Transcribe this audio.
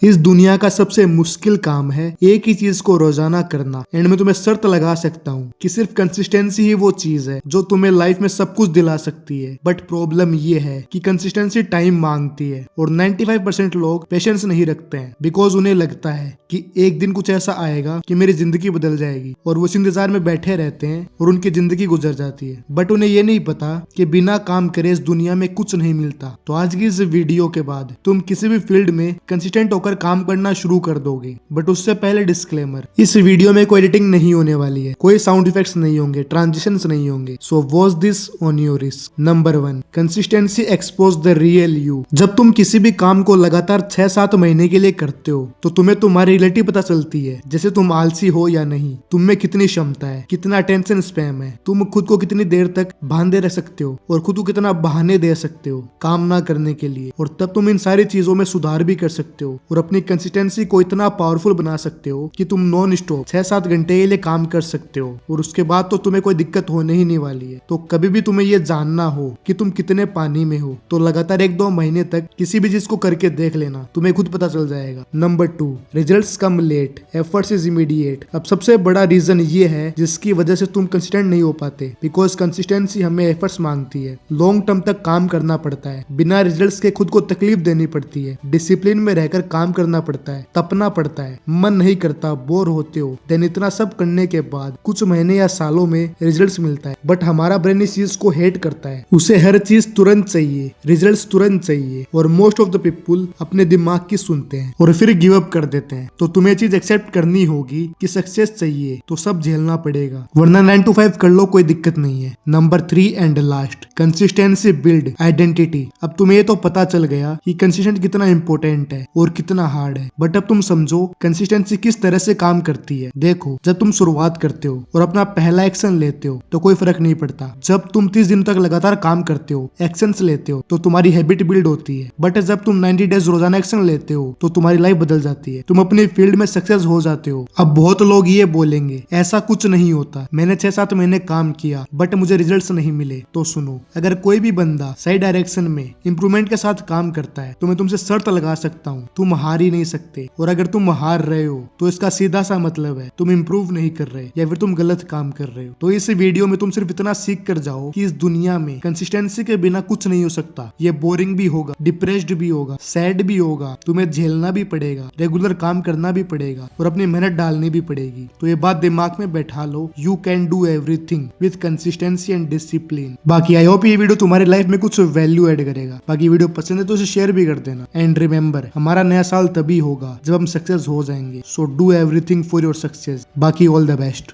इस दुनिया का सबसे मुश्किल काम है एक ही चीज को रोजाना करना। एंड मैं तुम्हें शर्त लगा सकता हूँ कि सिर्फ कंसिस्टेंसी ही वो चीज है जो तुम्हें लाइफ में सब कुछ दिला सकती है। बट प्रॉब्लम ये है कि कंसिस्टेंसी टाइम मांगती है और 95% लोग पेशेंस नहीं रखते हैं बिकॉज उन्हें लगता है कि एक दिन कुछ ऐसा आएगा कि मेरी जिंदगी बदल जाएगी और वो इस इंतजार में बैठे रहते हैं और उनकी जिंदगी गुजर जाती है। बट उन्हें ये नहीं पता कि बिना काम करे इस दुनिया में कुछ नहीं मिलता। तो आज की इस वीडियो के बाद तुम किसी भी फील्ड में कंसिस्टेंट होकर काम करना शुरू कर दोगे। बट उससे पहले डिस्क्लेमर, इस वीडियो में कोई एडिटिंग नहीं होने वाली है, कोई साउंड इफेक्ट्स नहीं होंगे, ट्रांजिशंस नहीं होंगे। So watch this on your risk. Number 1, consistency expose the real you. जब तुम किसी भी काम को लगातार 6-7 महीने के लिए करते हो तो तुम्हें तुम्हारी रियलिटी पता चलती है, जैसे तुम आलसी हो या नहीं, तुम में कितनी क्षमता है, कितना अटेंशन स्पैम है, तुम खुद को कितनी देर तक बांधे रख सकते हो और खुद को कितना बहाने दे सकते हो काम ना करने के लिए। और तब तुम इन सारी चीजों में सुधार भी कर सकते हो और अपनी कंसिस्टेंसी को इतना पावरफुल बना सकते हो कि तुम नॉन स्टॉप 6-7 घंटे के लिए काम कर सकते हो और उसके बाद तो तुम्हें कोई दिक्कत होने ही नहीं वाली है। तो कभी भी तुम्हें ये जानना हो कि तुम कितने पानी में हो तो लगातार 1-2 महीने तक किसी भी चीज को करके देख लेना, तुम्हें खुद पता चल जाएगा। Number 2, results come late, efforts is immediate. अब सबसे बड़ा रीजन ये है जिसकी वजह से तुम कंसिस्टेंट नहीं हो पाते, बिकॉज कंसिस्टेंसी हमें एफर्ट्स मांगती है, लॉन्ग टर्म तक काम करना पड़ता है, बिना रिजल्ट्स के खुद को तकलीफ देनी पड़ती है, डिसिप्लिन में रहकर काम करना पड़ता है, तपना पड़ता है, मन नहीं करता, बोर होते हो। देन इतना सब करने के बाद कुछ महीने या सालों में रिजल्ट्स मिलता है। बट हमारा ब्रेन इस चीज को हेट करता है, उसे हर चीज तुरंत चाहिए, रिजल्ट्स तुरंत चाहिए और मोस्ट ऑफ द पीपुल अपने दिमाग की सुनते हैं और फिर गिव अप कर देते हैं। तो तुम्हें चीज एक्सेप्ट करनी होगी कि सक्सेस चाहिए तो सब झेलना पड़ेगा, वरना 9 to 5 कर लो, कोई दिक्कत नहीं है। Number 3 and last, consistency build identity. अब तुम्हें ये तो पता चल गया कि कंसिस्टेंट कितना इंपॉर्टेंट है और कितना हार्ड है, बट अब तुम समझो कंसिस्टेंसी किस तरह से काम करती है। देखो, जब तुम शुरुआत करते हो और अपना पहला एक्शन लेते हो तो कोई फर्क नहीं पड़ता। जब तुम 30 दिन तक लगातार काम करते हो, एक्शंस लेते हो, तो तुम्हारी हैबिट बिल्ड होती है। बट जब तुम 90 डेज रोजाना एक्शन लेते हो तो तुम्हारी लाइफ बदल जाती है, तुम अपनी फील्ड में सक्सेस हो जाते हो। अब बहुत लोग ये बोलेंगे ऐसा कुछ नहीं होता, मैंने 6-7 महीने काम किया बट मुझे रिजल्ट्स नहीं मिले। तो सुनो, अगर कोई भी बंदा सही डायरेक्शन में इंप्रूवमेंट के साथ काम करता है तो मैं तुमसे शर्त लगा सकता हूँ, तुम हार ही नहीं सकते। और अगर तुम हार रहे हो तो इसका सीधा सा मतलब है तुम इंप्रूव नहीं कर रहे या फिर तुम गलत काम कर रहे हो। तो इस वीडियो में तुम सिर्फ इतना सीख कर जाओ कि इस दुनिया में कंसिस्टेंसी के बिना कुछ नहीं हो सकता। ये बोरिंग भी होगा, डिप्रेस्ड भी होगा, सैड भी होगा, तुम्हें झेलना भी पड़ेगा, रेगुलर काम करना भी पड़ेगा और अपनी मेहनत डालनी भी पड़ेगी। तो ये बात दिमाग में बैठा लो, you can do everything with consistency and discipline. बाकी आई होप ये वीडियो तुम्हारी लाइफ में कुछ वैल्यू ऐड करेगा। बाकी वीडियो पसंद है तो उसे शेयर भी कर देना। एंड रिमेंबर, हमारा नया साल तभी होगा जब हम सक्सेस हो जाएंगे। So do everything for your success. बाकी ऑल द बेस्ट।